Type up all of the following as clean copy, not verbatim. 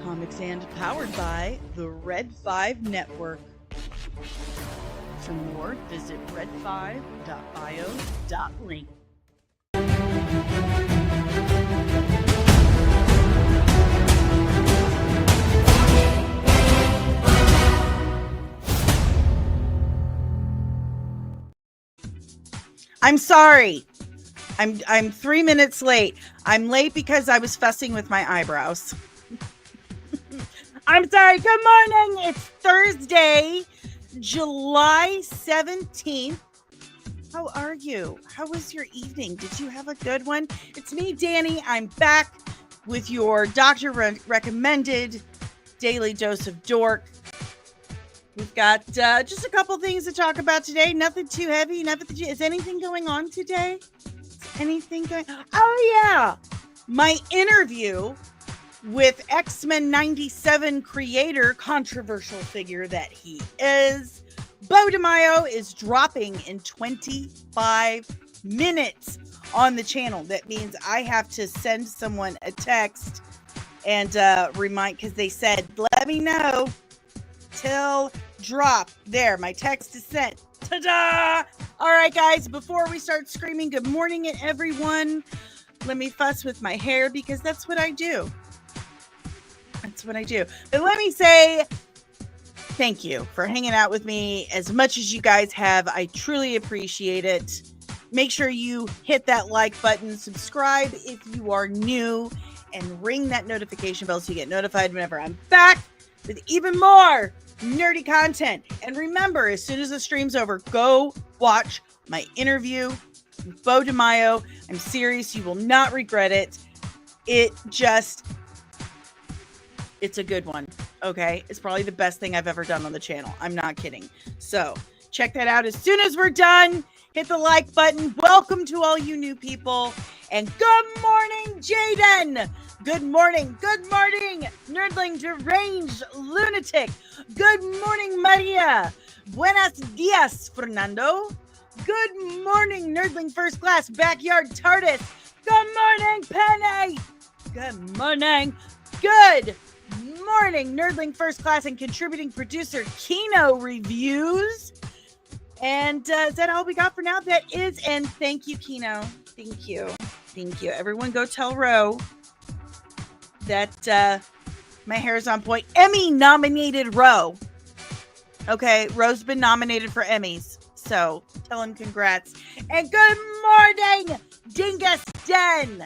Comics and powered by the Red 5 Network. For more, visit red5.bio.link. I'm sorry. I'm 3 minutes late. I'm late because I was fussing with my eyebrows. I'm sorry. Good morning. It's Thursday, July 17th. How are you? How was your evening? Did you have a good one? It's me, Danny. I'm back with your doctor recommended daily dose of Dork. We've got just a couple things to talk about today. Nothing too heavy. Is anything going on today? Oh, yeah. My interview with X-Men 97 creator, controversial figure that he is, Bo DeMaio, is dropping in 25 minutes on the channel. That means I have to send someone a text and remind, because they said, let me know till drop. There, my text is sent. Ta-da! All right, guys, before we start screaming good morning at everyone, let me fuss with my hair because that's what I do. But let me say thank you for hanging out with me as much as you guys have. I truly appreciate it. Make sure you hit that like button, subscribe if you are new, and ring that notification bell so you get notified whenever I'm back with even more nerdy content. And remember, as soon as the stream's over, go watch my interview with Bo DeMaio. I'm serious. You will not regret it. It's a good one. Okay. It's probably the best thing I've ever done on the channel. I'm not kidding. So check that out as soon as we're done. Hit the like button. Welcome to all you new people. And good morning, Jaden. Good morning, nerdling deranged lunatic. Good morning, Maria. Buenos dias, Fernando. Good morning, nerdling first class backyard TARDIS. Good morning, Penny. Good morning, nerdling first class and contributing producer Kino Reviews. And is that all we got for now? That is, and thank you, Kino. Thank you. Everyone go tell Ro that my hair is on point. Emmy-nominated Ro. Okay, Ro's been nominated for Emmys, so tell him congrats. And good morning, Dingus Den.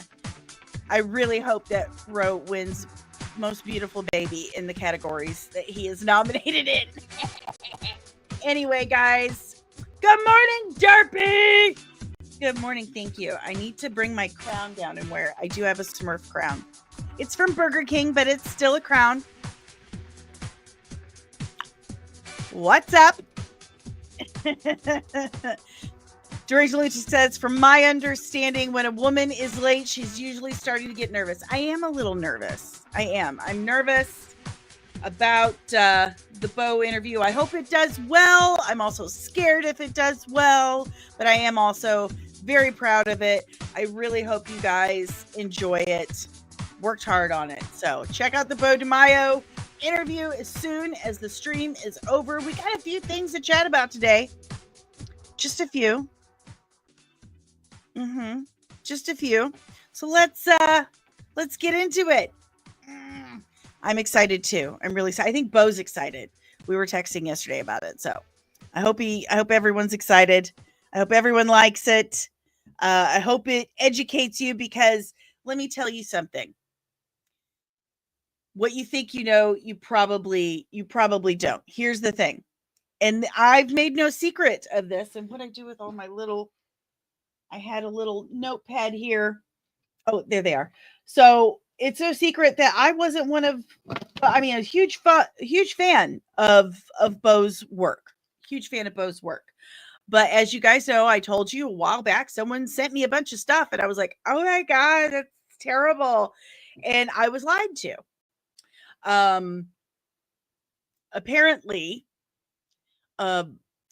I really hope that Ro wins Most Beautiful Baby in the categories that he is nominated in. Anyway, guys, good morning, Derpy. Good morning, thank you. I need to bring my crown down and wear it. I do have a Smurf crown. It's from Burger King, but it's still a crown. What's up? Deranged Lunatic says, from my understanding, when a woman is late, she's usually starting to get nervous. I am a little nervous. I'm nervous about the Bo interview. I hope it does well. I'm also scared if it does well, but I am also very proud of it. I really hope you guys enjoy it. Worked hard on it. So check out the Bo DeMaio interview as soon as the stream is over. We got a few things to chat about today. Just a few. Just a few. So let's get into it. I'm excited too. I'm really excited. I think Bo's excited. We were texting yesterday about it. So I hope everyone's excited. I hope everyone likes it. I hope it educates you, because let me tell you something. What you think you know, you probably don't. Here's the thing. And I've made no secret of this. And what I do with all my I had a little notepad here. Oh, there they are. So it's no secret that I wasn't a huge fan of Bo's work. Huge fan of Bo's work. But as you guys know, I told you a while back, someone sent me a bunch of stuff and I was like, oh my God, that's terrible. And I was lied to. Apparently,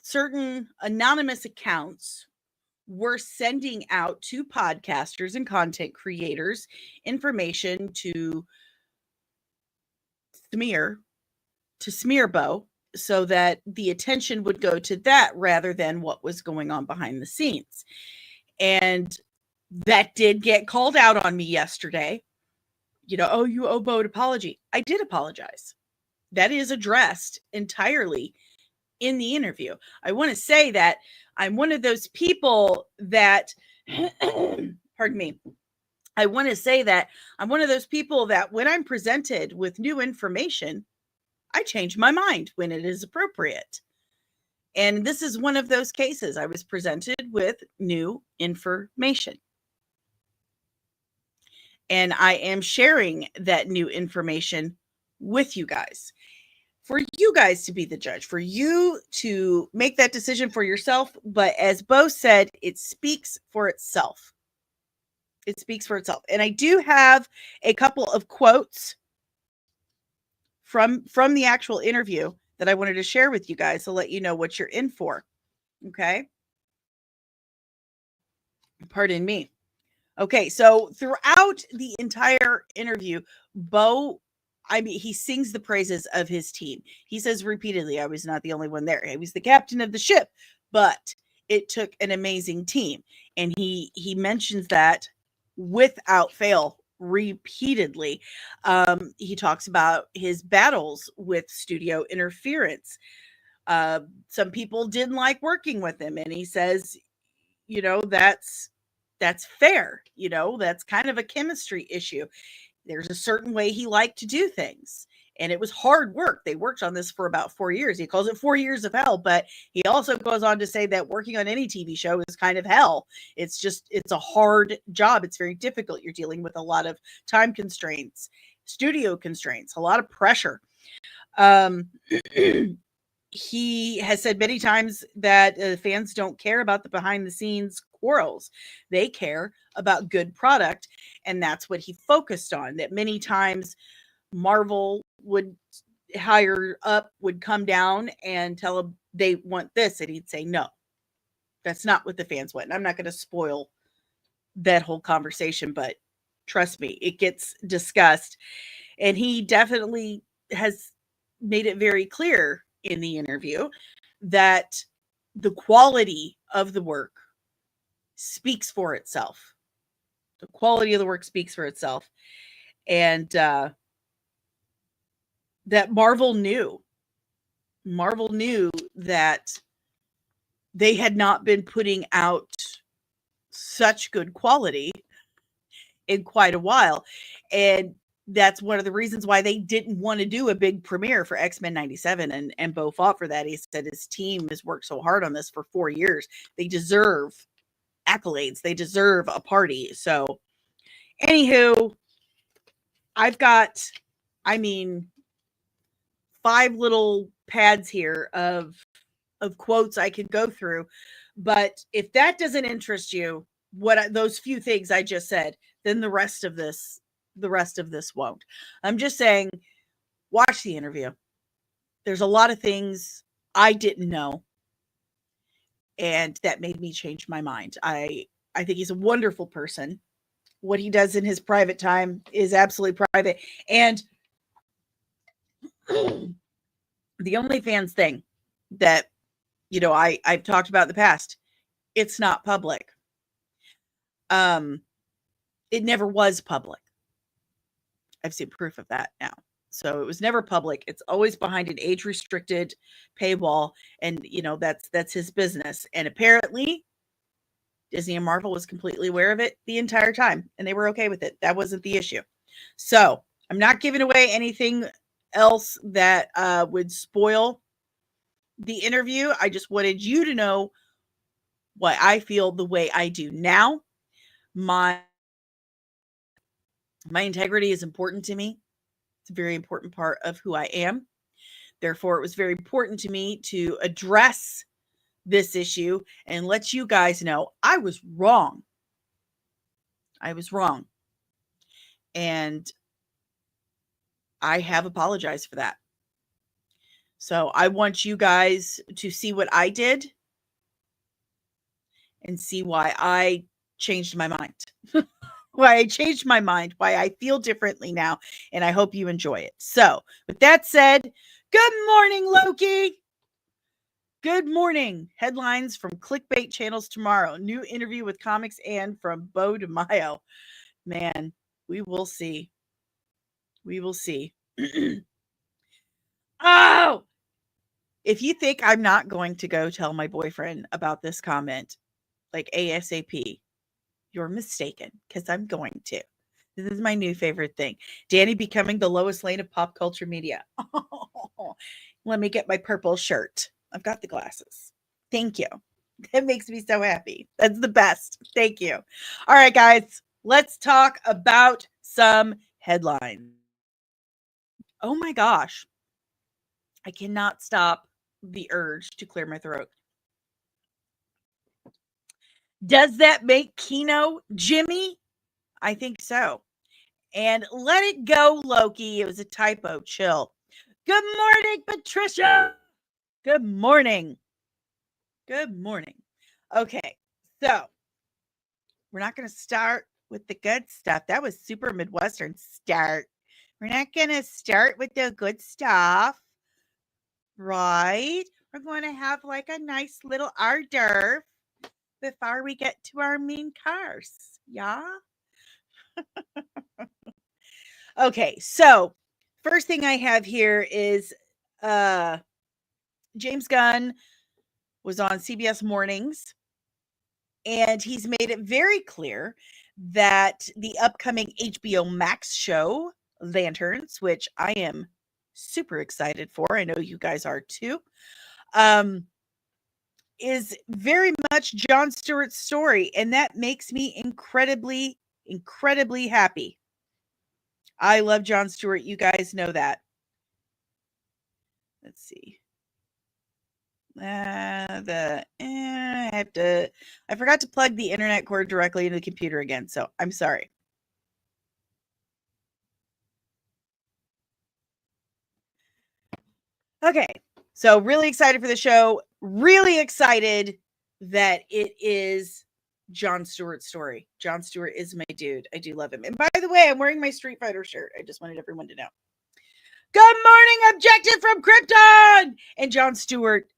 certain anonymous accounts were sending out to podcasters and content creators information to smear Bo so that the attention would go to that rather than what was going on behind the scenes. And that did get called out on me yesterday. Oh, you owe Bo an apology. I did apologize. That is addressed entirely in the interview. I want to say that I'm one of those people that, pardon me. I want to say that I'm one of those people that when I'm presented with new information, I change my mind when it is appropriate. And this is one of those cases. I was presented with new information. And I am sharing that new information with you guys. For you guys to be the judge, for you to make that decision for yourself. But as Bo said, it speaks for itself. It speaks for itself. And I do have a couple of quotes from the actual interview that I wanted to share with you guys to let you know what you're in for. Okay. Pardon me. Okay. So throughout the entire interview, Bo, he sings the praises of his team. He says repeatedly, I was not the only one there. He was the captain of the ship, but it took an amazing team. And he mentions that without fail repeatedly. He talks about his battles with studio interference. Some people didn't like working with him, and he says, that's fair. That's kind of a chemistry issue. There's a certain way he liked to do things. And it was hard work. They worked on this for about 4 years. He calls it 4 years of hell, but he also goes on to say that working on any TV show is kind of hell. It's a hard job. It's very difficult. You're dealing with a lot of time constraints, studio constraints, a lot of pressure. He has said many times that fans don't care about the behind the scenes quarrels. They care about good product. And that's what he focused on, that many times Marvel would would come down and tell him they want this. And he'd say, no, that's not what the fans want. And I'm not going to spoil that whole conversation, but trust me, it gets discussed. And he definitely has made it very clear in the interview that the quality of the work speaks for itself. The quality of the work speaks for itself. And that Marvel knew that they had not been putting out such good quality in quite a while. And that's one of the reasons why they didn't want to do a big premiere for X-Men 97. And Bo fought for that. He said his team has worked so hard on this for 4 years. They deserve accolades. They deserve a party. So anywho, I've got, 5 little pads here of quotes I could go through. But if that doesn't interest you, those few things I just said, then the rest of this won't. I'm just saying, watch the interview. There's a lot of things I didn't know, and that made me change my mind. I think he's a wonderful person. What he does in his private time is absolutely private. And the OnlyFans thing that, I've talked about in the past, it's not public. It never was public. I've seen proof of that now. So it was never public. It's always behind an age-restricted paywall, and that's his business. And apparently, Disney and Marvel was completely aware of it the entire time, and they were okay with it. That wasn't the issue. So I'm not giving away anything else that would spoil the interview. I just wanted you to know why I feel the way I do now. My integrity is important to me. It's a very important part of who I am. Therefore, it was very important to me to address this issue and let you guys know I was wrong. I was wrong. And I have apologized for that. So I want you guys to see what I did and see why I changed my mind. why I changed my mind, why I feel differently now, and I hope you enjoy it. So, with that said, good morning, Loki. Good morning. Headlines from clickbait channels tomorrow. New interview with Comics and from Bo DeMaio. Man, we will see. We will see. Oh! If you think I'm not going to go tell my boyfriend about this comment, like ASAP, you're mistaken, because I'm going to. This is my new favorite thing. Danny becoming the lowest lane of pop culture media. Oh, let me get my purple shirt. I've got the glasses. Thank you. That makes me so happy. That's the best. Thank you. All right, guys, let's talk about some headlines. Oh my gosh. I cannot stop the urge to clear my throat. Does that make Kino Jimmy? I think so. And let it go, Loki. It was a typo. Chill. Good morning, Patricia. Good morning. Good morning. Okay, so we're not going to start with the good stuff. That was super Midwestern start. We're not going to start with the good stuff, right? We're going to have like a nice little hors d'oeuvre before we get to our main course. Yeah? Okay, so first thing I have here is James Gunn was on CBS Mornings, and he's made it very clear that the upcoming HBO Max show, Lanterns, which I am super excited for, I know you guys are too, is very much Jon Stewart's story, and that makes me incredibly, incredibly happy. I love Jon Stewart. You guys know that. Let's see. I forgot to plug the internet cord directly into the computer again, so I'm sorry. Okay, so really excited for the show. Really excited that it is Jon Stewart's story. Jon Stewart is my dude. I do love him. And by the way, I'm wearing my Street Fighter shirt. I just wanted everyone to know. Good morning, Objective from Krypton! And Jon Stewart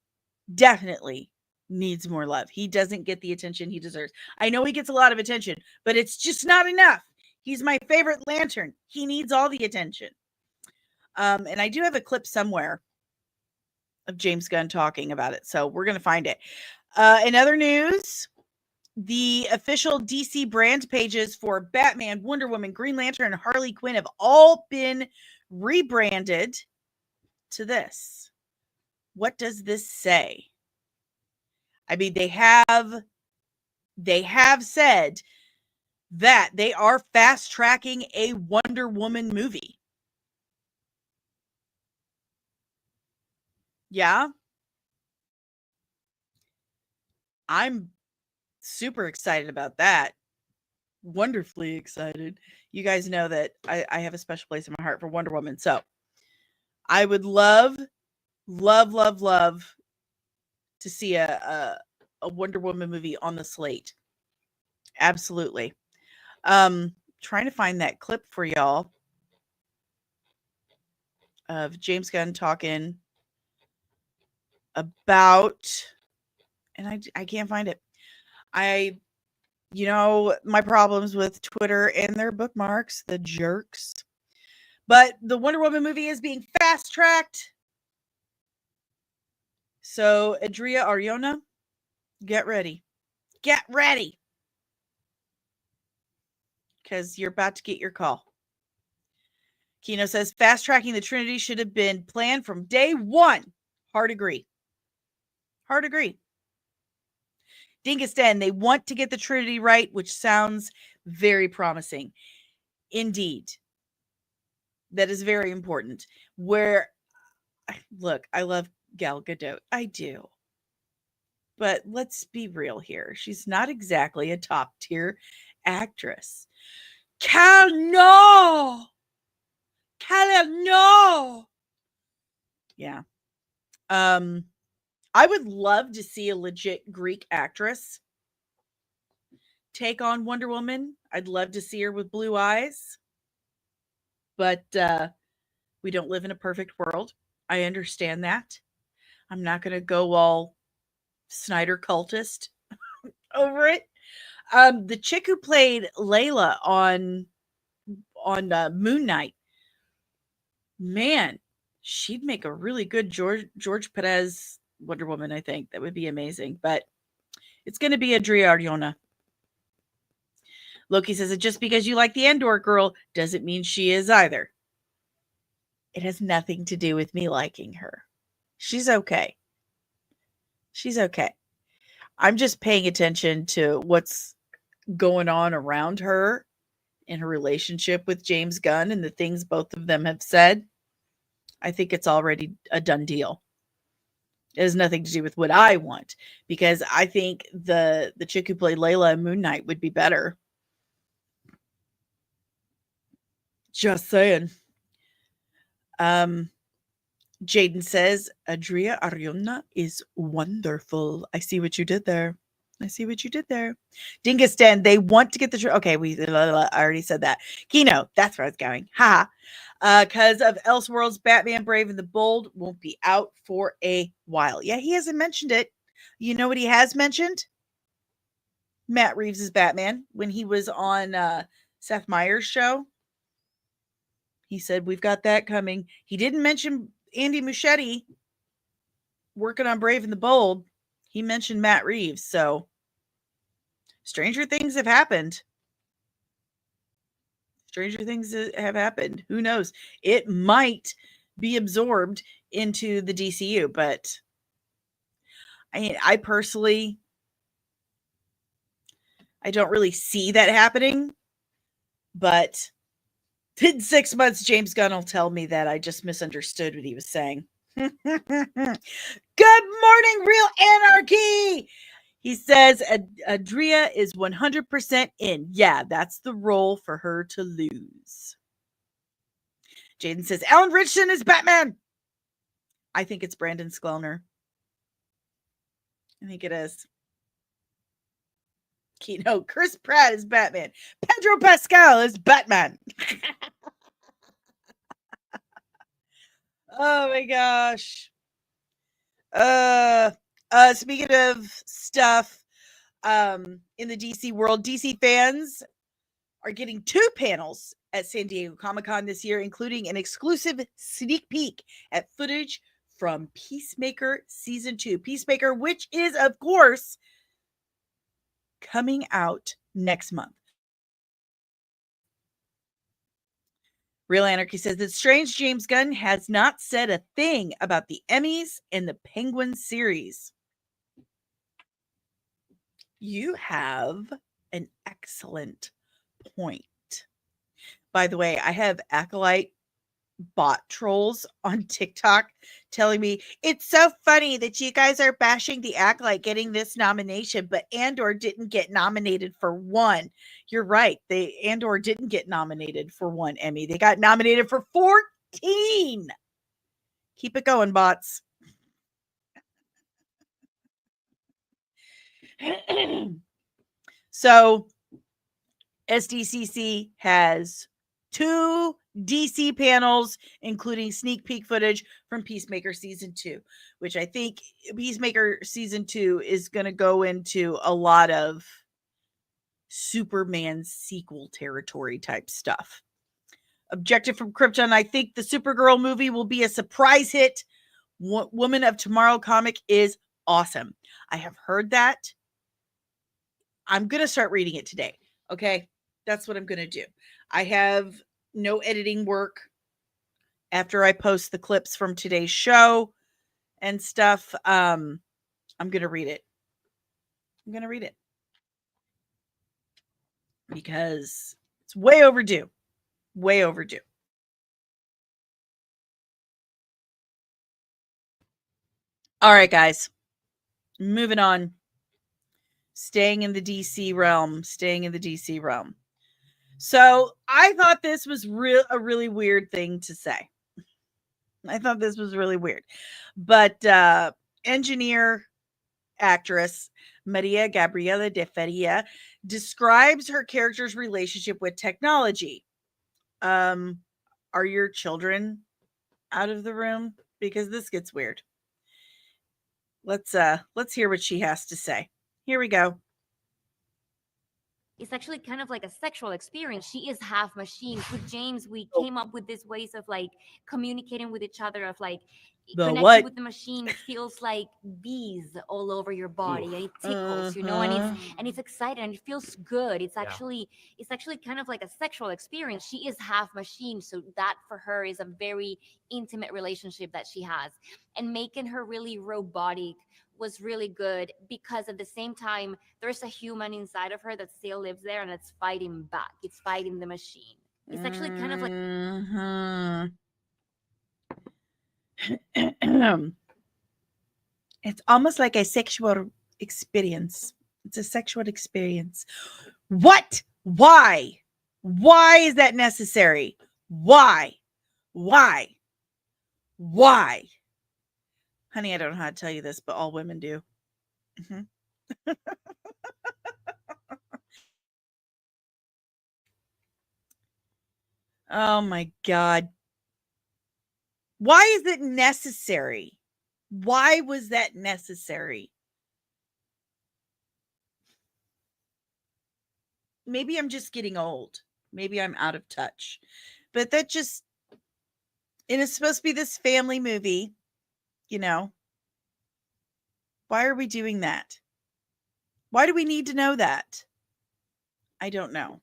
definitely needs more love. He doesn't get the attention he deserves. I know he gets a lot of attention, but it's just not enough. He's my favorite Lantern. He needs all the attention. And I do have a clip somewhere of James Gunn talking about it, so we're going to find it. In other news, the official DC brand pages for Batman, Wonder Woman, Green Lantern, and Harley Quinn have all been rebranded to this. What does this say? I mean, they have said that they are fast tracking a Wonder Woman movie. Yeah. I'm super excited about that. Wonderfully excited. You guys know that I have a special place in my heart for Wonder Woman. So I would love to see a Wonder Woman movie on the slate. Absolutely. Trying to find that clip for y'all of James Gunn talking about, and I can't find it. My problems with Twitter and their bookmarks, the jerks. But the Wonder Woman movie is being fast tracked. So, Adria Ariona, get ready. Get ready. Because you're about to get your call. Kino says fast tracking the Trinity should have been planned from day one. Hard agree. Hard agree. Dingus Den, they want to get the Trinity right, which sounds very promising. Indeed. That is very important. Look, I love Gal Gadot. I do. But let's be real here. She's not exactly a top tier actress. Cal, no! Yeah. I would love to see a legit Greek actress take on Wonder Woman. I'd love to see her with blue eyes, but we don't live in a perfect world. I understand that. I'm not going to go all Snyder cultist over it. The chick who played Layla on Moon Knight, man, she'd make a really good George Perez Wonder Woman. I think that would be amazing, but it's going to be Adria Arjona. Loki says that just because you like the Andor girl doesn't mean she is either. It has nothing to do with me liking her. She's okay. She's okay. I'm just paying attention to what's going on around her in her relationship with James Gunn and the things both of them have said. I think it's already a done deal. It has nothing to do with what I want, because I think the chick who played Layla in Moon Knight would be better. Just saying. Jaden says, Adria Arjona is wonderful. I see what you did there. I see what you did there. Dingistan, they want to get the... Okay, I already said that. Kino, that's where I was going. Ha. Because of Elseworlds, Batman Brave and the Bold won't be out for a while. Yeah, he hasn't mentioned it. You know what he has mentioned? Matt Reeves' Batman. When he was on Seth Meyers' show, he said, we've got that coming. He didn't mention Andy Muschietti working on Brave and the Bold. He mentioned Matt Reeves. So stranger things have happened. Stranger things have happened. Who knows? It might be absorbed into the DCU, but I personally, I don't really see that happening. But in 6 months, James Gunn will tell me that I just misunderstood what he was saying. Good morning, Real Anarchy. He says Adria is 100% in. Yeah, that's the role for her to lose. Jaden says Alan Richardson is Batman. I think it's Brandon Skloner. I think it is. Kino, Chris Pratt is Batman. Pedro Pascal is Batman. Oh my gosh. Speaking of stuff in the DC world, DC fans are getting 2 panels at San Diego Comic-Con this year, including an exclusive sneak peek at footage from Peacemaker Season 2. Peacemaker, which is, of course, coming out next month. Real Anarchy says that strange James Gunn has not said a thing about the Emmys and the Penguin series. You have an excellent point. By the way, I have Acolyte bot trolls on TikTok telling me it's so funny that you guys are bashing the Acolyte getting this nomination, but Andor didn't get nominated for one. You're right. Andor didn't get nominated for one Emmy. They got nominated for 14. Keep it going, bots. So SDCC has 2 DC panels, including sneak peek footage from Peacemaker Season 2, which I think Peacemaker Season 2 is going to go into a lot of Superman sequel territory type stuff. Objective from Krypton, I think the Supergirl movie will be a surprise hit. Woman of Tomorrow comic is awesome. I have heard that. I'm going to start reading it today. Okay? That's what I'm going to do. I have no editing work after I post the clips from today's show and stuff. I'm going to read it. I'm going to read it because it's way overdue. Way overdue. All right, guys. Moving on. Staying in the DC realm. So I thought this was a really weird thing to say. I thought this was really weird. But engineer, actress, Maria Gabriela de Feria, describes her character's relationship with technology. Are your children out of the room? Because this gets weird. Let's hear what she has to say. Here we go. It's actually kind of like a sexual experience. She is half machine. With James, we came up with these ways of like communicating with each other, of like connecting with the machine feels like bees all over your body, and it tickles, and it's exciting and it feels good. It's actually kind of like a sexual experience. She is half machine, so that for her is a very intimate relationship that she has, and making her really robotic was really good, because at the same time there's a human inside of her that still lives there, and it's fighting back. It's fighting the machine. It's actually kind of like it's almost like a sexual experience. It's a sexual experience. What? Why? Why is that necessary? Why? Why? Why? Honey, I don't know how to tell you this, but all women do. Mm-hmm. Oh my God. Why is it necessary? Why was that necessary? Maybe I'm just getting old. Maybe I'm out of touch. But that just, and it's supposed to be this family movie, you know. Why are we doing that? Why do we need to know that? I don't know.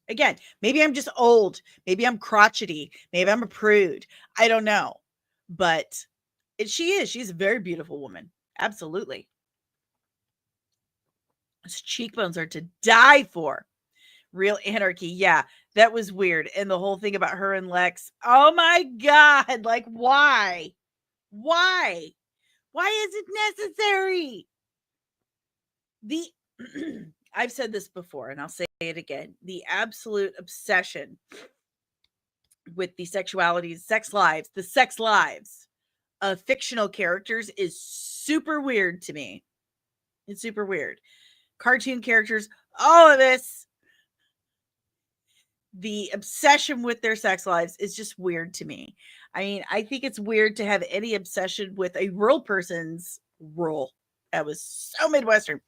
Again, maybe I'm just old. Maybe I'm crotchety. Maybe I'm a prude. I don't know. But she's a very beautiful woman. Absolutely. His cheekbones are to die for. Real anarchy. Yeah, that was weird. And the whole thing about her and Lex. Oh my God. Like, why? Why? Why is it necessary? I've said this before and I'll say it again. The absolute obsession with the sexualities, the sex lives of fictional characters is super weird to me. It's super weird. Cartoon characters, all of this, the obsession with their sex lives is just weird to me. I mean, I think it's weird to have any obsession with a real person's role. That was so Midwestern.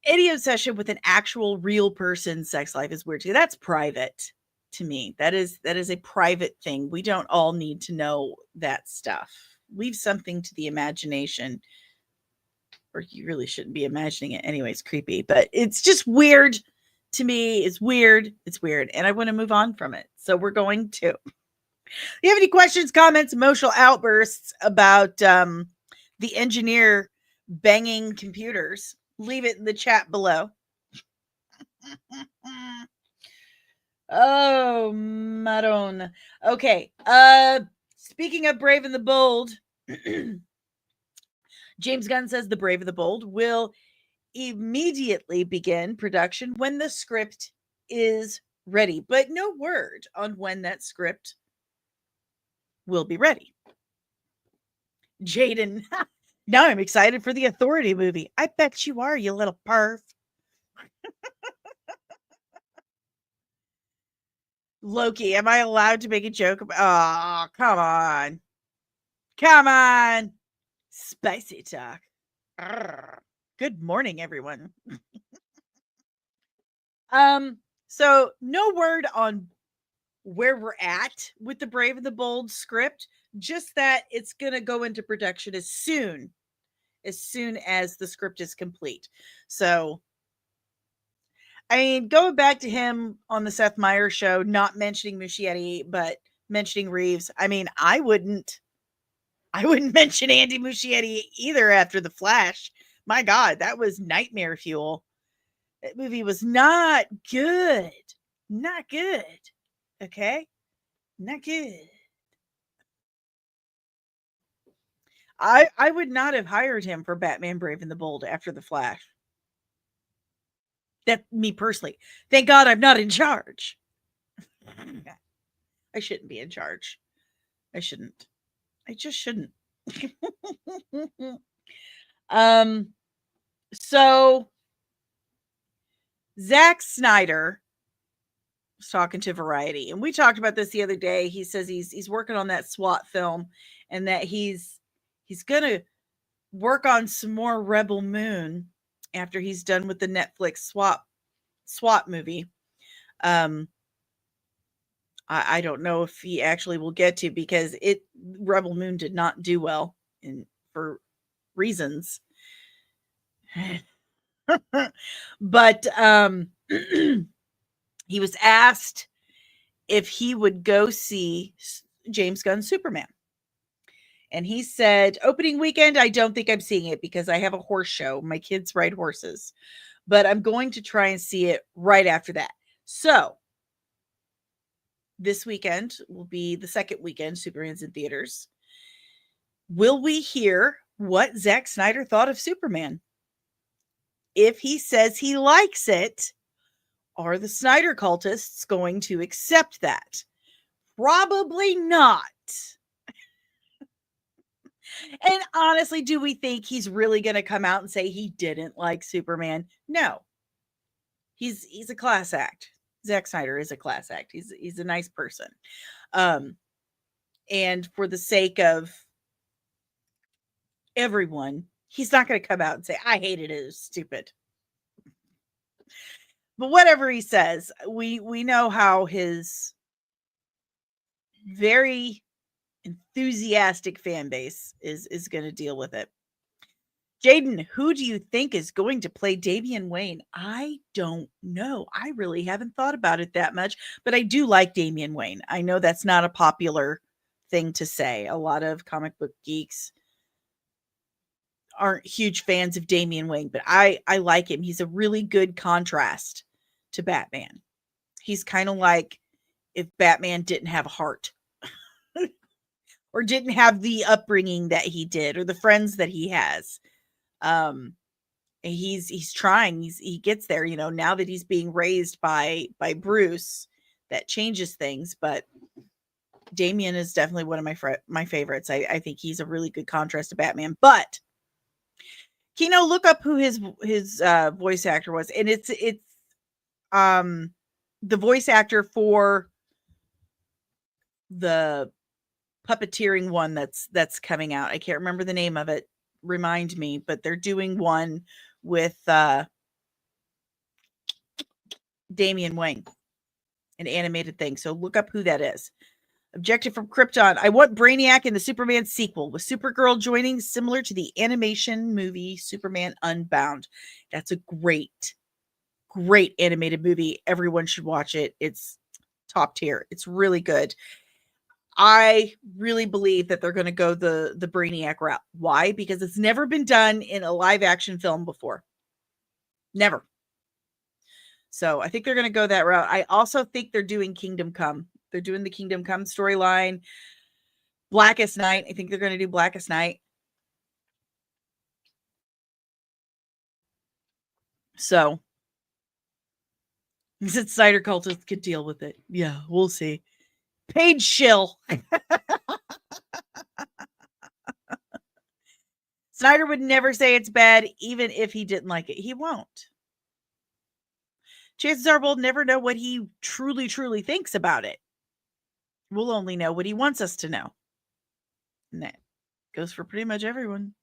Any obsession with an actual real person's sex life is weird too. That's private to me. That is a private thing. We don't all need to know that stuff. Leave something to the imagination. Or you really shouldn't be imagining it anyway. It's creepy, but it's just weird to me. It's weird. It's weird. And I want to move on from it. So we're going to. If you have any questions, comments, emotional outbursts about the engineer banging computers, leave it in the chat below. Oh, Maron. Okay. Speaking of Brave and the Bold, James Gunn says The Brave and the Bold will immediately begin production when the script is ready, but no word on when that script will be ready. Jaden, now I'm excited for the Authority movie. I bet you are, you little perv. Loki, am I allowed to make a joke about? Oh, come on. Come on. Spicy talk. Arrgh. Good morning, everyone. So no word on where we're at with the Brave and the Bold script, just that it's gonna go into production as soon as the script is complete. So I mean, going back to him on the Seth Meyers show, not mentioning Muschietti, but mentioning Reeves. I mean, I wouldn't mention Andy Muschietti either after The Flash. My God, that was nightmare fuel. That movie was not good. Not good. Okay? Not good. I would not have hired him for Batman Brave and the Bold after The Flash. That me personally. Thank God I'm not in charge. I shouldn't be in charge. I shouldn't. I just shouldn't. um So Zack Snyder was talking to Variety, and we talked about this the other day. He says he's working on that SWAT film, and that he's gonna work on some more Rebel Moon after he's done with the Netflix SWAT movie. I don't know if he actually will get to, because Rebel Moon did not do well for reasons. But he was asked if he would go see James Gunn's Superman. And he said, opening weekend, I don't think I'm seeing it because I have a horse show. My kids ride horses. But I'm going to try and see it right after that. So this weekend will be the second weekend Superman's in theaters. Will we hear what Zack Snyder thought of Superman? If he says he likes it, are the Snyder cultists going to accept that? Probably not. And honestly, do we think he's really going to come out and say he didn't like Superman? No. He's a class act. Zack Snyder is a class act. He's a nice person. And for the sake of everyone, he's not going to come out and say, I hated it. It was stupid. But whatever he says, we know how his very enthusiastic fan base is going to deal with it. Jaden, who do you think is going to play Damian Wayne? I don't know. I really haven't thought about it that much, but I do like Damian Wayne. I know that's not a popular thing to say. A lot of comic book geeks aren't huge fans of Damian Wayne, but I like him. He's a really good contrast to Batman. He's kind of like if Batman didn't have a heart or didn't have the upbringing that he did, or the friends that he has. He's trying, he gets there, now that he's being raised by Bruce, that changes things. But Damian is definitely one of my favorites. I think he's a really good contrast to Batman. But Kino, look up who his voice actor was, and it's the voice actor for the puppeteering one that's coming out. I can't remember the name of it. Remind me, but they're doing one with Damian Wayne, an animated thing. So look up who that is. Objective from Krypton. I want Brainiac in the Superman sequel, with Supergirl joining, similar to the animation movie Superman Unbound. That's a great animated movie. Everyone should watch it. It's top tier. It's really good. I really believe that they're going to go the Brainiac route. Why? Because it's never been done in a live action film before. Never. So I think they're going to go that route. I also think they're doing Kingdom Come. They're doing the Kingdom Come storyline. Blackest Night. I think they're going to do Blackest Night. So he said Snyder cultists could deal with it. Yeah, we'll see. Paige shill. Snyder would never say it's bad, even if he didn't like it. He won't. Chances are we'll never know what he truly thinks about it. We'll only know what he wants us to know. And that goes for pretty much everyone.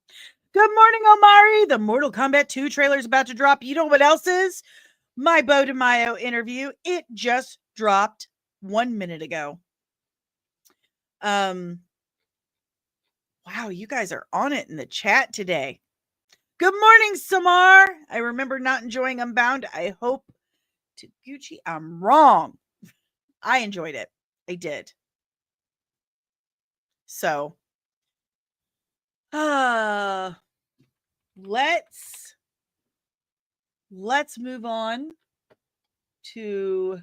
Good morning, Omari. The Mortal Kombat 2 trailer is about to drop. You know what else is? My Bo DeMaio interview. It just dropped 1 minute ago. Wow, you guys are on it in the chat today. Good morning, Samar. I remember not enjoying Unbound. I hope, to Gucci, I'm wrong. I enjoyed it. I did. So, let's move on to,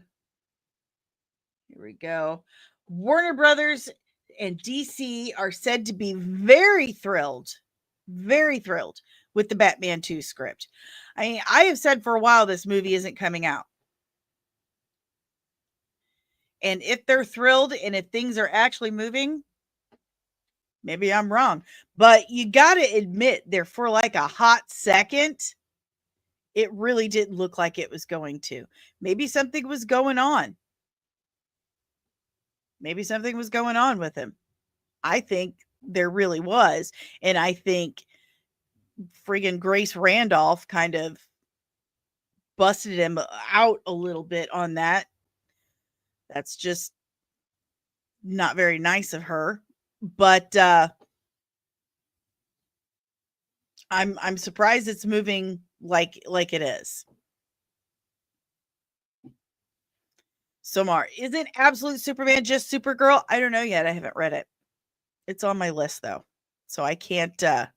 here we go. Warner Brothers and DC are said to be very thrilled with the Batman 2 script. I have said for a while this movie isn't coming out. And if they're thrilled and if things are actually moving, maybe I'm wrong. But you got to admit, there for like a hot second, It really didn't look like it was going to. Maybe something was going on. Maybe something was going on with him. I think there really was. And I think friggin' Grace Randolph kind of busted him out a little bit on that. That's just not very nice of her. But I'm surprised it's moving like it is. Somar, isn't Absolute Superman just Supergirl? I don't know yet. I haven't read it. It's on my list though. So I can't get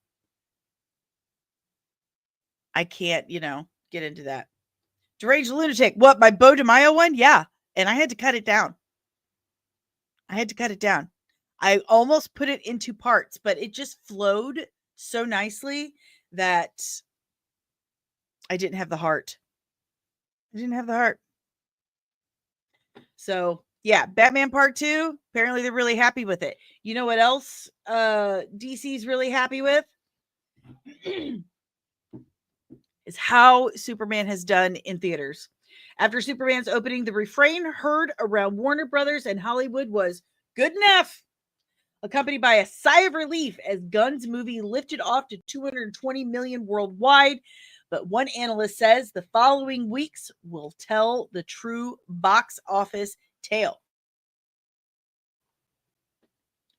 into that. Deranged Lunatic. What, my Bo DeMaio one? Yeah. And I had to cut it down. I almost put it into parts, but it just flowed so nicely that I didn't have the heart. So, yeah, Batman Part 2, apparently they're really happy with it. You know what else DC's really happy with? Is how Superman has done in theaters. After Superman's opening, the refrain heard around Warner Brothers and Hollywood was good enough, accompanied by a sigh of relief as Gunn's movie lifted off to 220 million worldwide. But one analyst says the following weeks will tell the true box office tale.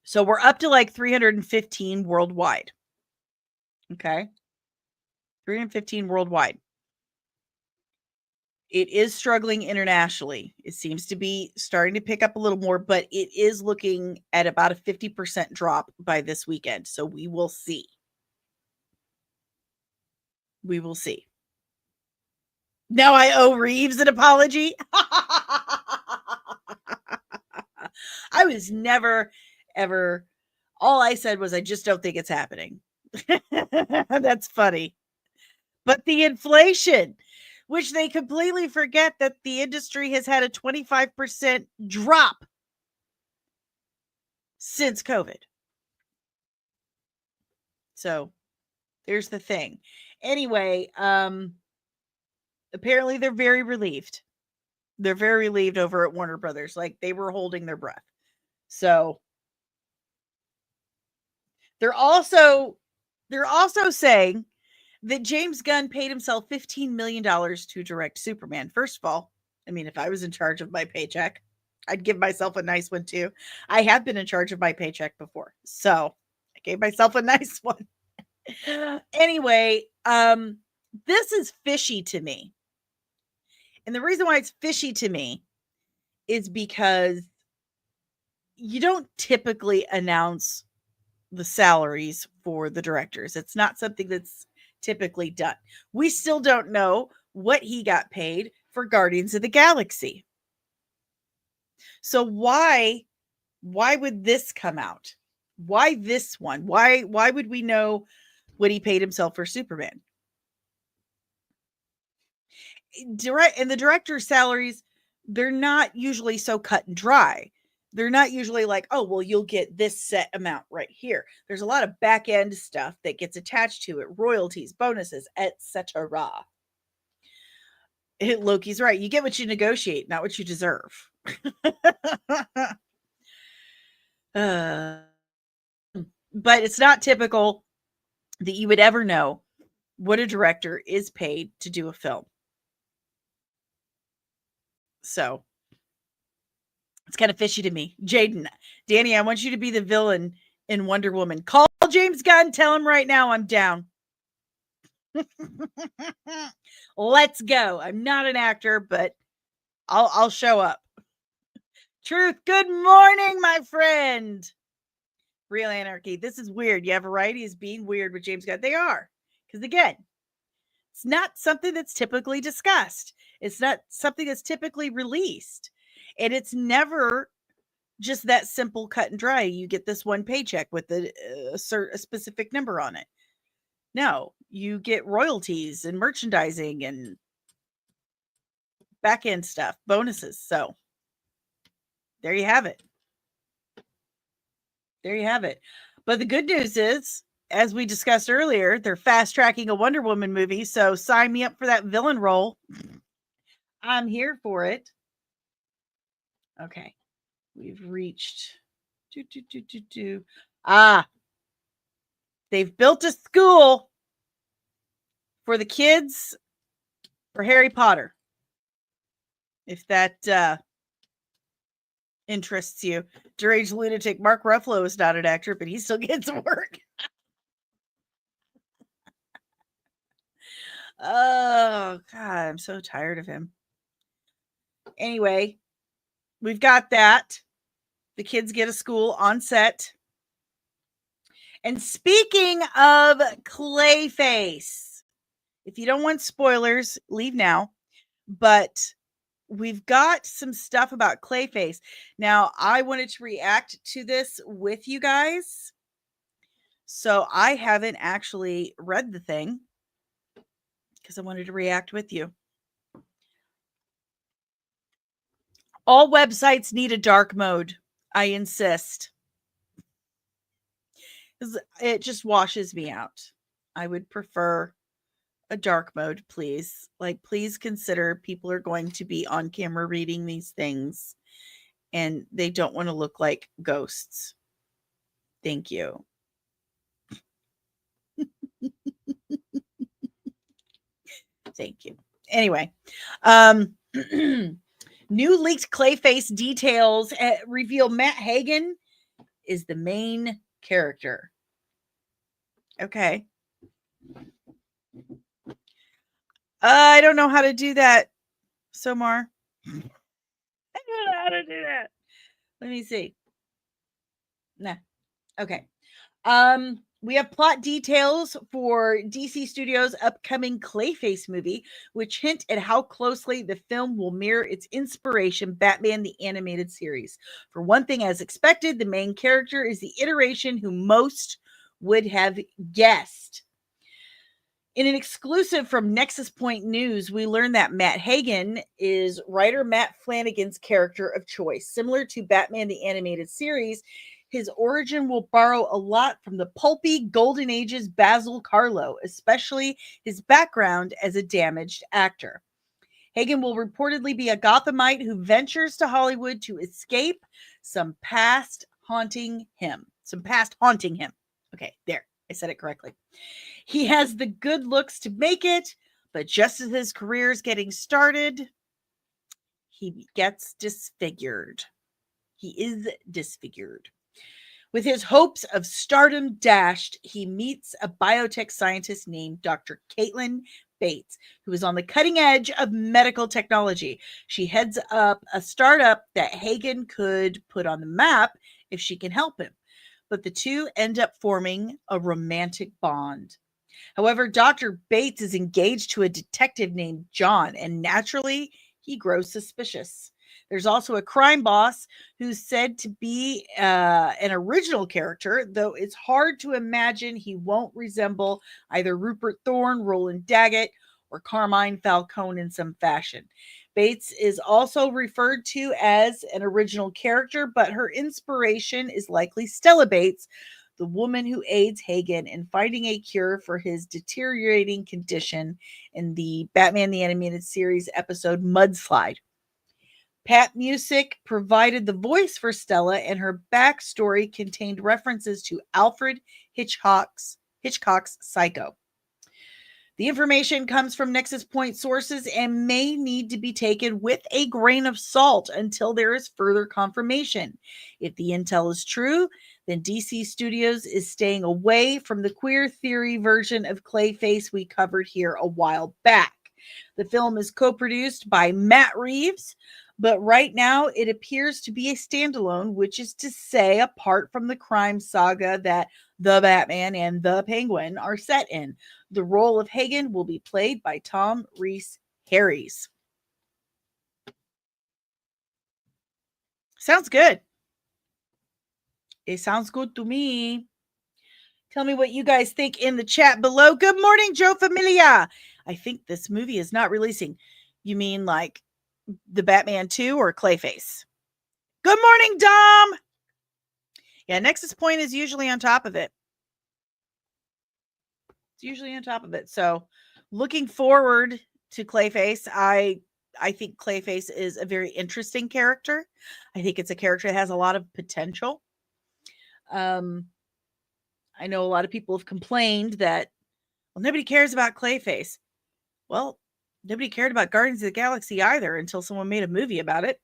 So we're up to like 315 worldwide. Okay. 315 worldwide. It is struggling internationally. It seems to be starting to pick up a little more, but it is looking at about a 50% drop by this weekend. So we will see. Now I owe Reeves an apology. I was never, ever, all I said was, I just don't think it's happening. That's funny. But the inflation, which they completely forget that the industry has had a 25% drop since COVID. So there's the thing. Anyway, apparently they're very relieved. They're very relieved over at Warner Brothers. Like they were holding their breath. So they're also saying that James Gunn paid himself $15 million to direct Superman. First of all, I mean, if I was in charge of my paycheck, I'd give myself a nice one too. I have been in charge of my paycheck before, so I gave myself a nice one. Anyway, this is fishy to me. And the reason why it's fishy to me is because you don't typically announce the salaries for the directors. It's not something that's typically done. We still don't know what he got paid for Guardians of the Galaxy. So why would this come out? Why this one? Why would we know what he paid himself for Superman? And the director's salaries, they're not usually so cut and dry. They're not usually like, oh, well, you'll get this set amount right here. There's a lot of back end stuff that gets attached to it, royalties, bonuses, etc. Loki's right. You get what you negotiate, not what you deserve. But it's not typical that you would ever know what a director is paid to do a film. So it's kind of fishy to me. Jaden, Danny, I want you to be the villain in Wonder Woman. Call James Gunn. Tell him right now I'm down. Let's go. I'm not an actor, but I'll show up. Truth, good morning, my friend. Real Anarchy. This is weird. Yeah, Variety is being weird with James Gunn. They are. Because again, it's not something that's typically discussed. It's not something that's typically released. And it's never just that simple cut and dry. You get this one paycheck with a specific number on it. No, you get royalties and merchandising and back end stuff, bonuses. So there you have it. But the good news is as we discussed earlier, they're fast tracking a Wonder Woman movie. So sign me up for that villain role. I'm here for it. Okay. We've reached. They've built a school for the kids for Harry Potter. If that interests you. Deranged lunatic Mark Ruffalo is not an actor, but he still gets work. Oh, God, I'm so tired of him. Anyway, we've got that. The kids get a school on set. And speaking of Clayface, if you don't want spoilers, leave now. But we've got some stuff about Clayface. Now, I wanted to react to this with you guys. So I haven't actually read the thing because I wanted to react with you. All websites need a dark mode. I insist. It just washes me out. I would prefer a dark mode, please. Like, please consider people are going to be on camera reading these things and they don't want to look like ghosts. Thank you. Thank you. Anyway, new leaked Clayface details reveal Matt Hagen is the main character. Okay. I don't know how to do that, Somar. I don't know how to do that. Let me see. Nah. Okay. We have plot details for DC Studios' upcoming Clayface movie, which hint at how closely the film will mirror its inspiration, Batman the Animated Series. For one thing, as expected, the main character is the iteration who most would have guessed. In an exclusive from Nexus Point News, we learned that Matt Hagen is writer Matt Flanagan's character of choice. Similar to Batman the Animated Series, his origin will borrow a lot from the pulpy Golden Age's Basil Karlo, especially his background as a damaged actor. Hagen will reportedly be a Gothamite who ventures to Hollywood to escape some past haunting him. Okay, there. I said it correctly. He has the good looks to make it, but just as his career is getting started, he gets disfigured. He is disfigured. With his hopes of stardom dashed, he meets a biotech scientist named Dr. Caitlin Bates, who is on the cutting edge of medical technology. She heads up a startup that Hagen could put on the map if she can help him. But the two end up forming a romantic bond. However, Dr. Bates is engaged to a detective named John, and naturally, he grows suspicious. There's also a crime boss who's said to be an original character, though it's hard to imagine he won't resemble either Rupert Thorne, Roland Daggett, or Carmine Falcone in some fashion. Bates is also referred to as an original character, but her inspiration is likely Stella Bates, the woman who aids Hagen in finding a cure for his deteriorating condition in the Batman the Animated Series episode Mudslide. Pat Music provided the voice for Stella, and her backstory contained references to Alfred Hitchcock's Psycho. The information comes from Nexus Point sources and may need to be taken with a grain of salt until there is further confirmation. If the intel is true, then DC Studios is staying away from the queer theory version of Clayface we covered here a while back. The film is co-produced by Matt Reeves, but right now it appears to be a standalone, which is to say, apart from the crime saga that the Batman and the Penguin are set in. The role of Hagen will be played by Tom Rhys-Harries. Sounds good. It sounds good to me. Tell me what you guys think in the chat below. Good morning, Joe Familia. I think this movie is not releasing. You mean like the Batman 2 or Clayface? Good morning, Dom. Yeah, Nexus Point is usually on top of it. usually on top of it. So looking forward to Clayface. I think Clayface is a very interesting character. I think it's a character that has a lot of potential. Um, I know a lot of people have complained that, well, nobody cares about Clayface. Well, nobody cared about Guardians of the Galaxy either until someone made a movie about it.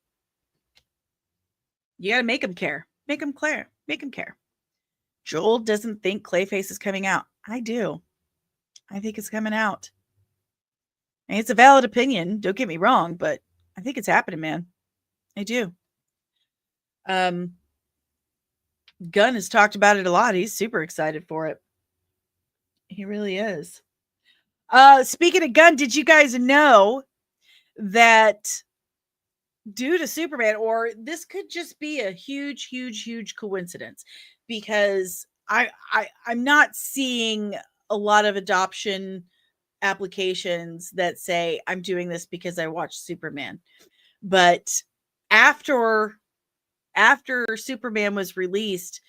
You got to make them care. Make them care. Make them care. Joel doesn't think Clayface is coming out. I do. I think it's coming out. And it's a valid opinion. Don't get me wrong, but I think it's happening, man. I do. Gunn has talked about it a lot. He's super excited for it. He really is. Speaking of Gunn, did you guys know that due to Superman, or this could just be a huge coincidence, because I'm not seeing a lot of adoption applications that say I'm doing this because I watched Superman. But after Superman was released,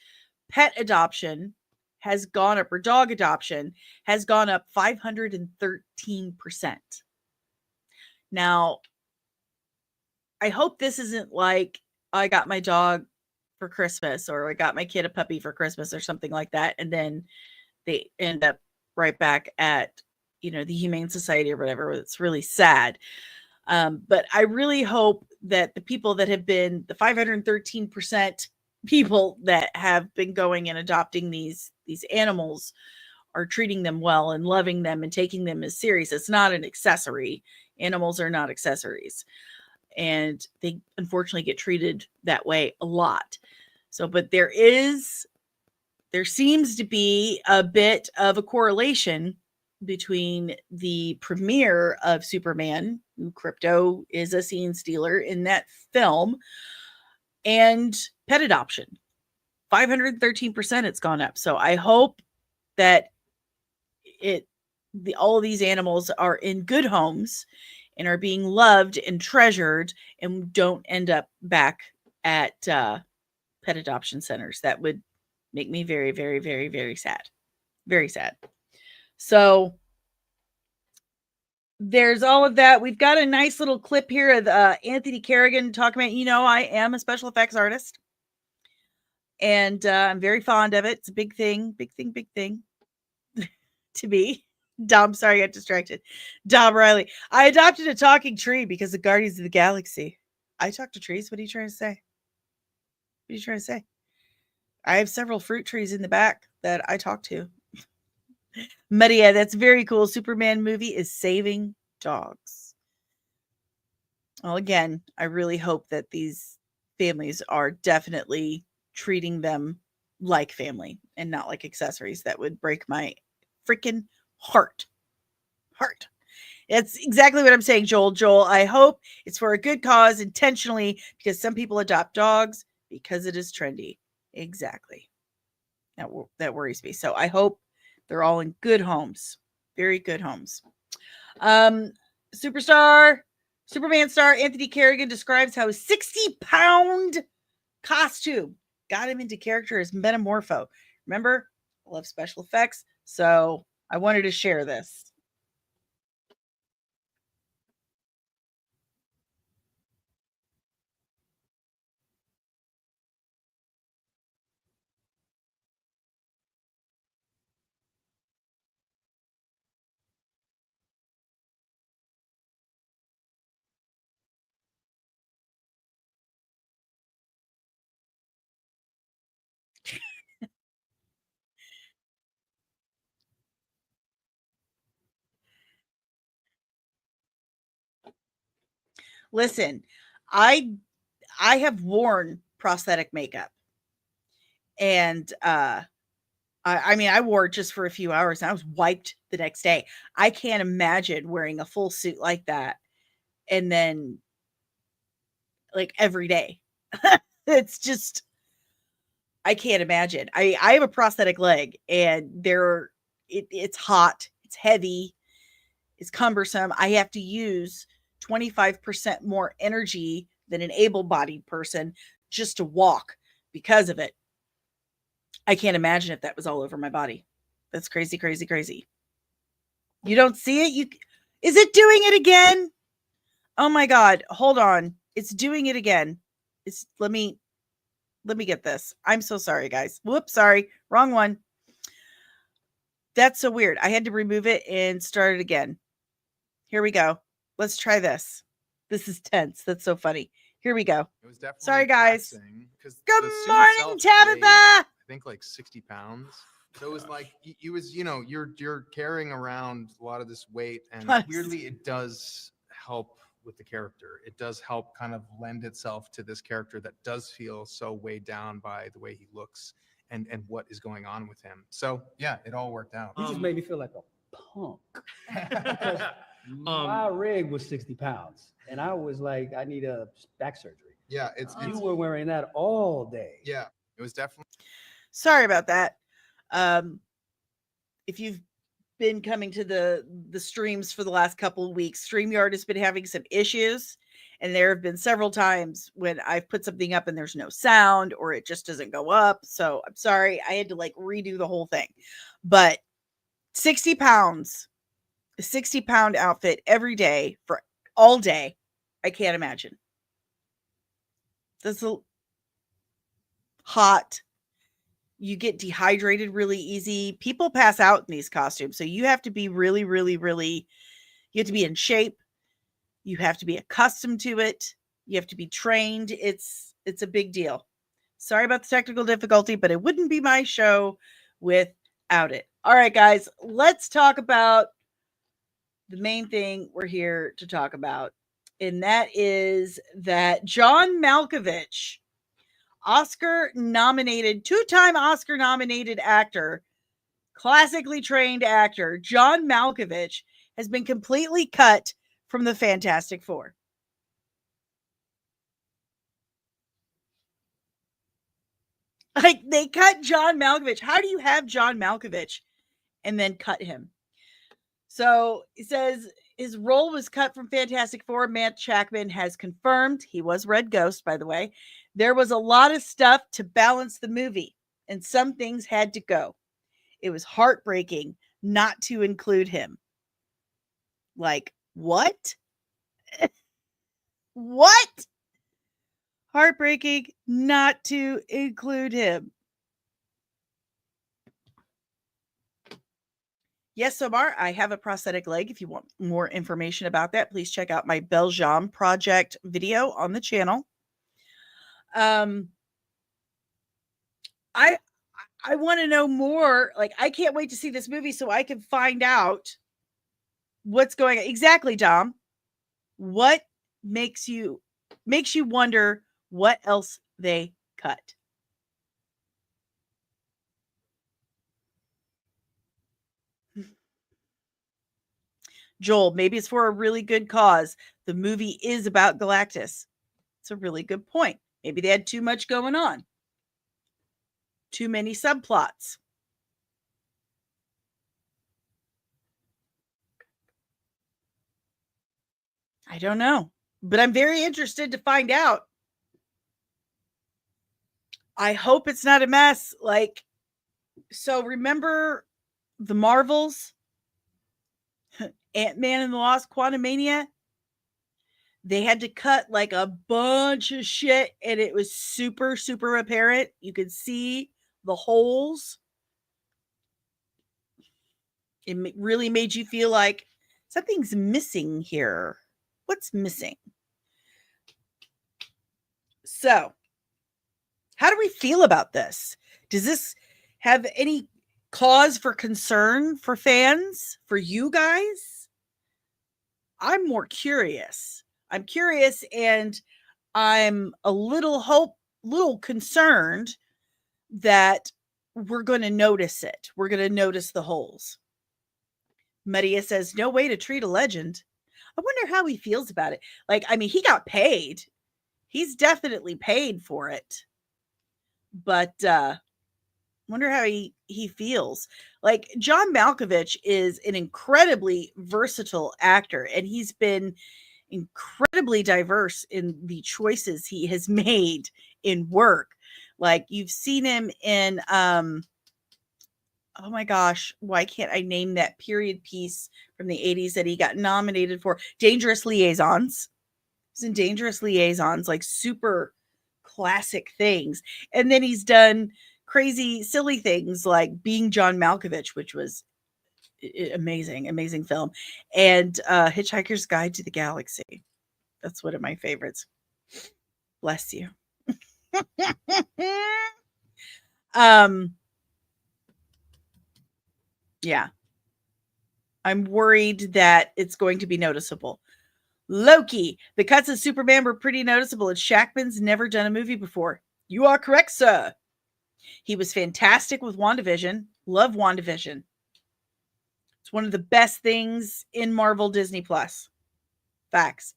pet adoption has gone up, or dog adoption has gone up 513%. Now, I hope this isn't like I got my dog for Christmas, or I got my kid a puppy for Christmas or something like that, and then they end up right back at, the Humane Society or whatever. It's really sad. But I really hope that the people that have been, the 513% people that have been going and adopting these animals, are treating them well and loving them and taking them as serious. It's not an accessory. Animals are not accessories. And they unfortunately get treated that way a lot. So, but there seems to be a bit of a correlation between the premiere of Superman, who Crypto is a scene stealer in that film, and pet adoption. 513% it's gone up. So I hope that all of these animals are in good homes and are being loved and treasured and don't end up back at pet adoption centers. That would make me very, very, very, very sad. Very sad. So there's all of that. We've got a nice little clip here of Anthony Kerrigan talking about, I am a special effects artist. And I'm very fond of it. It's a big thing to me. Dom, sorry, I got distracted. Dom Riley. I adopted a talking tree because of Guardians of the Galaxy. I talk to trees. What are you trying to say? I have several fruit trees in the back that I talk to. Maria, that's very cool. Superman movie is saving dogs. Well, again, I really hope that these families are definitely treating them like family and not like accessories. That would break my freaking heart. That's exactly what I'm saying, Joel. I hope it's for a good cause intentionally, because some people adopt dogs because it is trendy. Exactly. That worries me. So I hope they're all in good homes. Very good homes. Superman star Anthony Kerrigan describes how a 60-pound costume got him into character as Metamorpho. Remember, I love special effects, so I wanted to share this. Listen, I have worn prosthetic makeup, and I wore it just for a few hours and I was wiped the next day. I can't imagine wearing a full suit like that and then like every day. It's just, I can't imagine. I have a prosthetic leg, and it's hot, it's heavy, it's cumbersome. I have to use 25% more energy than an able-bodied person just to walk because of it. I can't imagine if that was all over my body. That's crazy. You don't see it? Is it doing it again? Oh my God. Hold on. It's doing it again. Let me get this. I'm so sorry, guys. Whoops, sorry. Wrong one. That's so weird. I had to remove it and start it again. Here we go. Let's try this. This is tense. That's so funny. Here we go. It was definitely sorry, guys. Good morning, Tabitha. I think like 60 pounds. So it was like you're carrying around a lot of this weight, and weirdly it does help with the character. It does help kind of lend itself to this character that does feel so weighed down by the way he looks and what is going on with him. So yeah, it all worked out. He just made me feel like a punk. Because my rig was 60 pounds, and I was like, I need a back surgery. Yeah, you were wearing that all day. Yeah, it was definitely. Sorry about that. If you've been coming to the streams for the last couple of weeks, StreamYard has been having some issues, and there have been several times when I've put something up and there's no sound or it just doesn't go up. So I'm sorry. I had to like redo the whole thing. But 60 pounds, a 60-pound outfit every day for all day. I can't imagine. That's hot. You get dehydrated really easy. People pass out in these costumes. So you have to be really, really, really, you have to be in shape. You have to be accustomed to it. You have to be trained. It's a big deal. Sorry about the technical difficulty, but it wouldn't be my show without it. All right, guys, let's talk about the main thing we're here to talk about. And that is that John Malkovich, two-time Oscar nominated actor, classically trained actor, John Malkovich, has been completely cut from the Fantastic Four. Like, they cut John Malkovich. How do you have John Malkovich and then cut him? So it says his role was cut from Fantastic Four. Matt Shakman has confirmed. He was Red Ghost, by the way. There was a lot of stuff to balance the movie, and some things had to go. It was heartbreaking not to include him. Like, what? What? Heartbreaking not to include him. Yes, Omar, I have a prosthetic leg. If you want more information about that, please check out my Belgium project video on the channel. I want to know more. Like, I can't wait to see this movie so I can find out what's going on. Exactly, Dom. What makes you wonder what else they cut? Joel, maybe it's for a really good cause. The movie is about Galactus. It's a really good point. Maybe they had too much going on. Too many subplots. I don't know, but I'm very interested to find out. I hope it's not a mess. Like, so remember the Marvels? Ant-Man and the Lost Quantumania? They had to cut like a bunch of shit, and it was super, super apparent. You could see the holes. It really made you feel like something's missing here. What's missing? So, how do we feel about this? Does this have any cause for concern for fans, for you guys? I'm more curious. I'm curious, and I'm a little concerned that we're going to notice it. We're going to notice the holes. Maria says, no way to treat a legend. I wonder how he feels about it. Like, I mean, he got paid. He's definitely paid for it. But wonder how he feels. Like, John Malkovich is an incredibly versatile actor, and he's been incredibly diverse in the choices he has made in work. Like, you've seen him in oh my gosh, why can't I name that period piece from the 80s that he got nominated for? Dangerous Liaisons. He's in Dangerous Liaisons, like super classic things. And then he's done crazy, silly things like Being John Malkovich, which was amazing film. And Hitchhiker's Guide to the Galaxy. That's one of my favorites. Bless you. Yeah. I'm worried that it's going to be noticeable. Loki. The cuts of Superman were pretty noticeable, and Shackman's never done a movie before. You are correct, sir. He was fantastic with WandaVision. Love WandaVision. It's one of the best things in Marvel Disney Plus. Facts.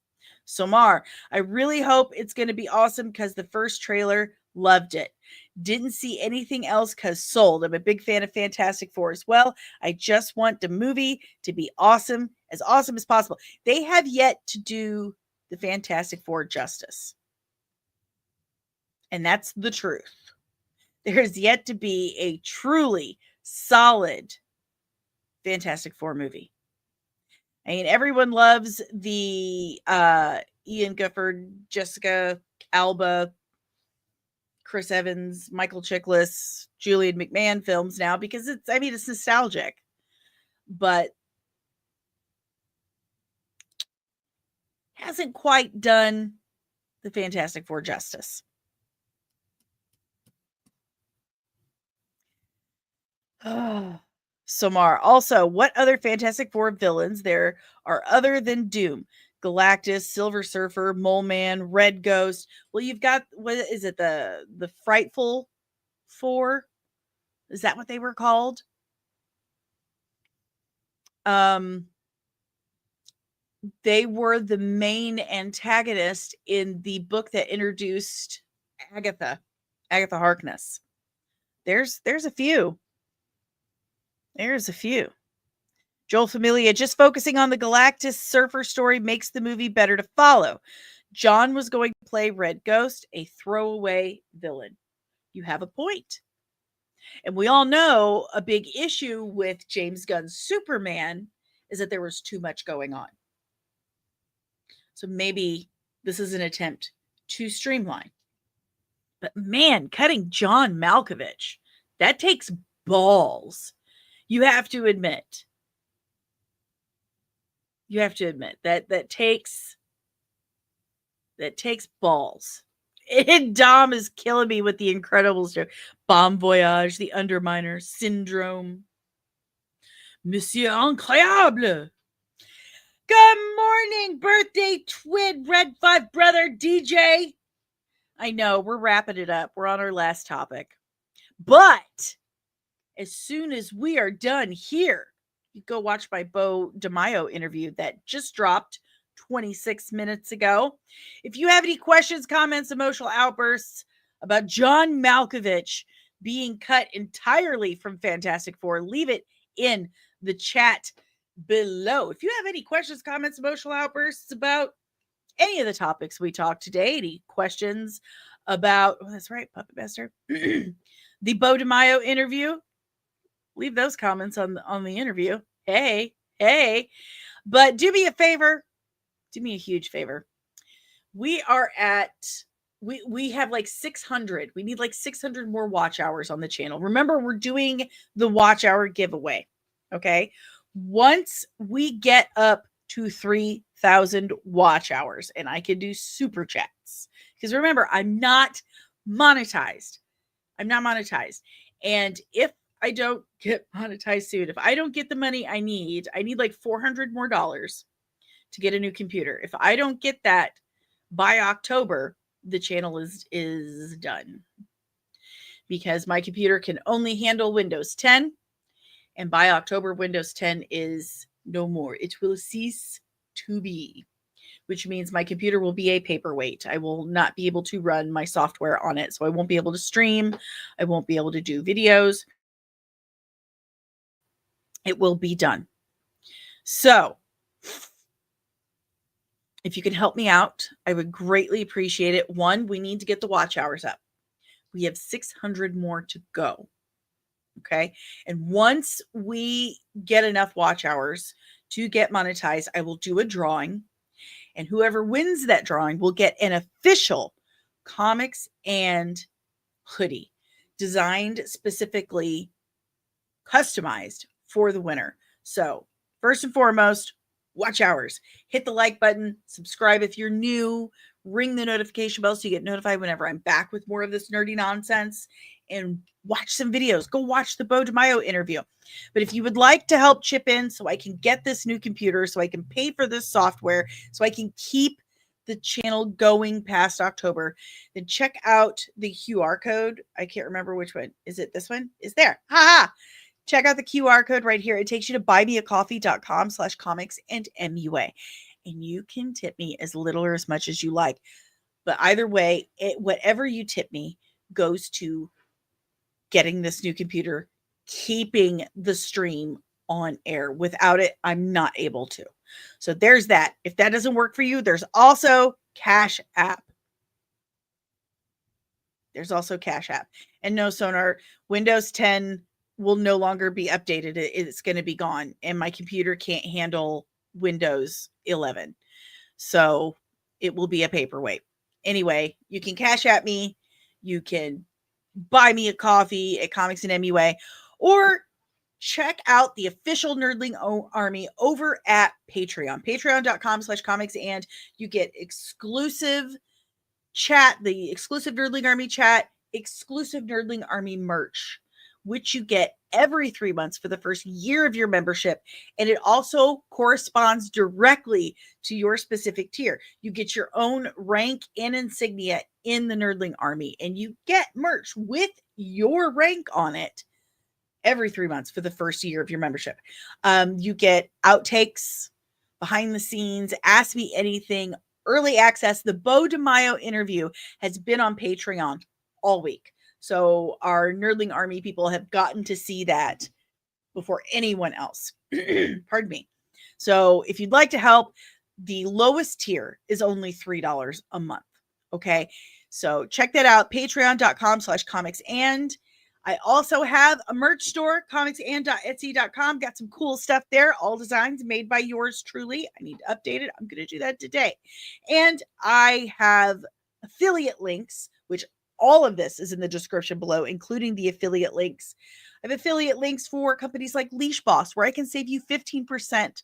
Somar, I really hope it's going to be awesome because the first trailer, loved it. Didn't see anything else because sold. I'm a big fan of Fantastic Four as well. I just want the movie to be awesome as possible. They have yet to do the Fantastic Four justice. And that's the truth. There is yet to be a truly solid Fantastic Four movie. I mean, everyone loves the Ian Gifford, Jessica Alba, Chris Evans, Michael Chiklis, Julian McMahon films now because it's nostalgic. But hasn't quite done the Fantastic Four justice. Somar. Also, what other Fantastic Four villains there are other than Doom? Galactus, Silver Surfer, Mole Man, Red Ghost. Well, you've got, what is it? The Frightful Four? Is that what they were called? They were the main antagonist in the book that introduced Agatha Harkness. There's a few. There's a few. Joel Familia, just focusing on the Galactus Surfer story makes the movie better to follow. John was going to play Red Ghost, a throwaway villain. You have a point. And we all know a big issue with James Gunn's Superman is that there was too much going on. So maybe this is an attempt to streamline. But man, cutting John Malkovich, that takes balls. You have to admit. That takes balls. And Dom is killing me with the Incredibles. Bomb Voyage, The Underminer, Syndrome, Monsieur Incroyable. Good morning, birthday twin, Red 5 brother, DJ. I know, we're wrapping it up. We're on our last topic. But as soon as we are done here, you go watch my Bo DeMaio interview that just dropped 26 minutes ago. If you have any questions, comments, emotional outbursts about John Malkovich being cut entirely from Fantastic Four, leave it in the chat below. If you have any questions, comments, emotional outbursts about any of the topics we talked today, any questions about, oh, that's right, Puppet Master, the Bo DeMaio interview, leave those comments on the interview. Hey. But do me a favor. Do me a huge favor. We are at, we have like 600. We need like 600 more watch hours on the channel. Remember, we're doing the watch hour giveaway. Okay. Once we get up to 3,000 watch hours and I can do super chats, because remember, I'm not monetized. And if I don't get monetized soon, if I don't get the money I need like $400 more to get a new computer. If I don't get that by October, the channel is done, because my computer can only handle Windows 10. And by October, Windows 10 is no more. It will cease to be, which means my computer will be a paperweight. I will not be able to run my software on it. So I won't be able to stream. I won't be able to do videos. It will be done. So if you can help me out, I would greatly appreciate it. One, we need to get the watch hours up. We have 600 more to go. Okay. And once we get enough watch hours to get monetized, I will do a drawing. And whoever wins that drawing will get an official comics and hoodie designed specifically, customized for the winner. So, first and foremost, watch hours. Hit the like button, subscribe if you're new, ring the notification bell so you get notified whenever I'm back with more of this nerdy nonsense, and watch some videos. Go watch the Bo DeMaio interview. But if you would like to help chip in so I can get this new computer, so I can pay for this software, so I can keep the channel going past October, then check out the QR code. I can't remember which one. Is it this one? Is there? Ha! Check out the QR code right here. It takes you to buymeacoffee.com/comics and MUA. And you can tip me as little or as much as you like. But either way, whatever you tip me goes to getting this new computer, keeping the stream on air. Without it, I'm not able to. So there's that. If that doesn't work for you, there's also Cash App. There's also Cash App. And no, Sonar, Windows 10 will no longer be updated. It's going to be gone. And my computer can't handle Windows 11. So it will be a paperweight. Anyway, you can Cash App me. You can buy me a coffee at Comics and MUA, or check out the official Nerdling Army over at Patreon, patreon.com/comics. And you get exclusive chat, the exclusive Nerdling Army chat, exclusive Nerdling Army merch, which you get every 3 months for the first year of your membership. And it also corresponds directly to your specific tier. You get your own rank and insignia in the Nerdling Army, and you get merch with your rank on it every 3 months for the first year of your membership. You get outtakes, behind the scenes, Ask Me Anything, early access. The Bo DeMaio interview has been on Patreon all week. So our Nerdling Army people have gotten to see that before anyone else. Pardon me. So if you'd like to help, the lowest tier is only $3 a month. Okay. So check that out. Patreon.com/comics. And I also have a merch store, comicsand.etsy.com. Got some cool stuff there. All designs made by yours truly. I need to update it. I'm going to do that today. And I have affiliate links, which all of this is in the description below, including the affiliate links. I have affiliate links for companies like Leash Boss, where I can save you 15%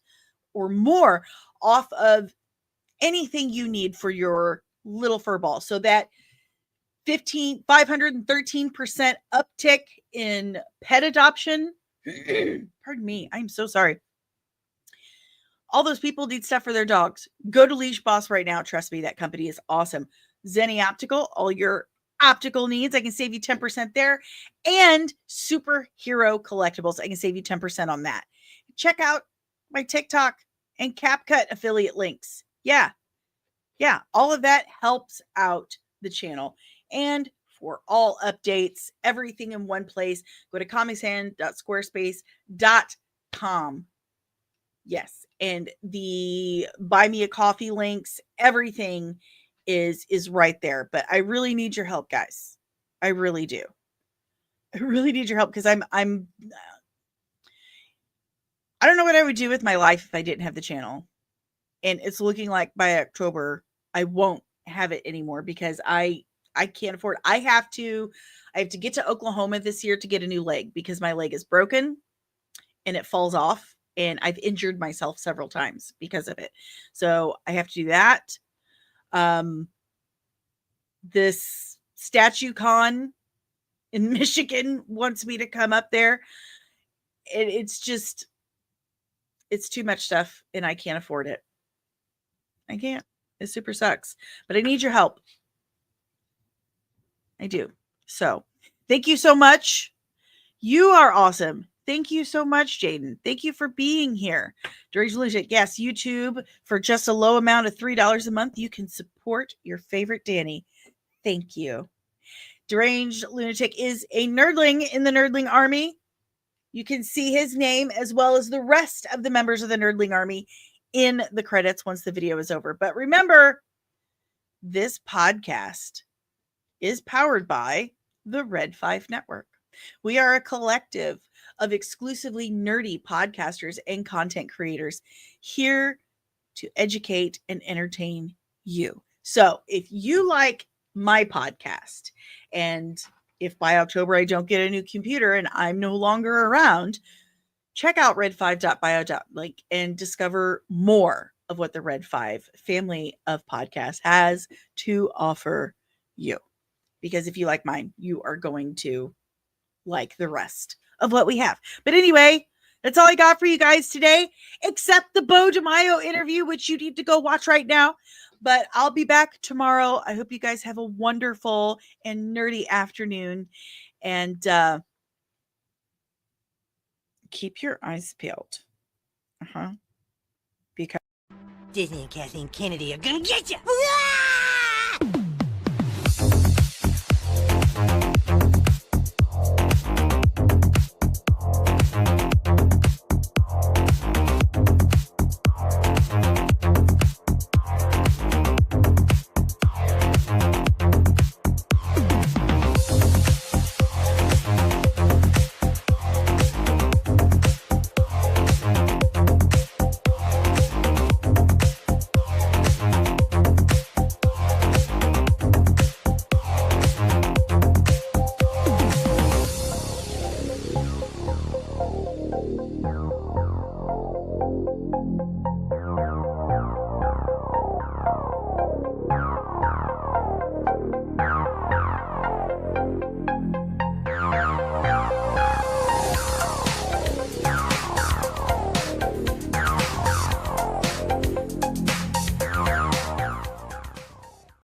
or more off of anything you need for your little fur ball. So that 513% uptick in pet adoption. Pardon me. I'm so sorry. All those people need stuff for their dogs. Go to Leash Boss right now. Trust me, that company is awesome. Zenny Optical, all your optical needs, I can save you 10% there. And Superhero Collectibles, I can save you 10% on that. Check out my TikTok and CapCut affiliate links. Yeah. All of that helps out the channel. And for all updates, everything in one place, go to comicshand.squarespace.com. Yes. And the buy me a coffee links, everything is right there. But I really need your help, guys. I really do. I really need your help, because I don't know what I would do with my life if I didn't have the channel. And it's looking like by October I won't have it anymore, because I can't afford it. I have to get to Oklahoma this year to get a new leg, because my leg is broken and it falls off, and I've injured myself several times because of it. So I have to do that. This Statue Con in Michigan wants me to come up there. It's too much stuff, and I can't afford it. I can't. It super sucks. But I need your help. I do. So thank you so much. You are awesome. Thank you so much, Jaden. Thank you for being here. Deranged Lunatic. Yes, YouTube, for just a low amount of $3 a month, you can support your favorite Danny. Thank you. Deranged Lunatic is a nerdling in the Nerdling Army. You can see his name as well as the rest of the members of the Nerdling Army in the credits once the video is over. But remember, this podcast is powered by the Red 5 Network. We are a collective of exclusively nerdy podcasters and content creators here to educate and entertain you. So if you like my podcast, and if by October I don't get a new computer and I'm no longer around, check out red5.bio.link and discover more of what the Red 5 family of podcasts has to offer you. Because if you like mine, you are going to like the rest of what we have. But anyway, that's all I got for you guys today, except the Bo DiMaio interview, which you need to go watch right now. But I'll be back tomorrow. I hope you guys have a wonderful and nerdy afternoon. And keep your eyes peeled. Because Disney and Kathleen Kennedy are gonna get you.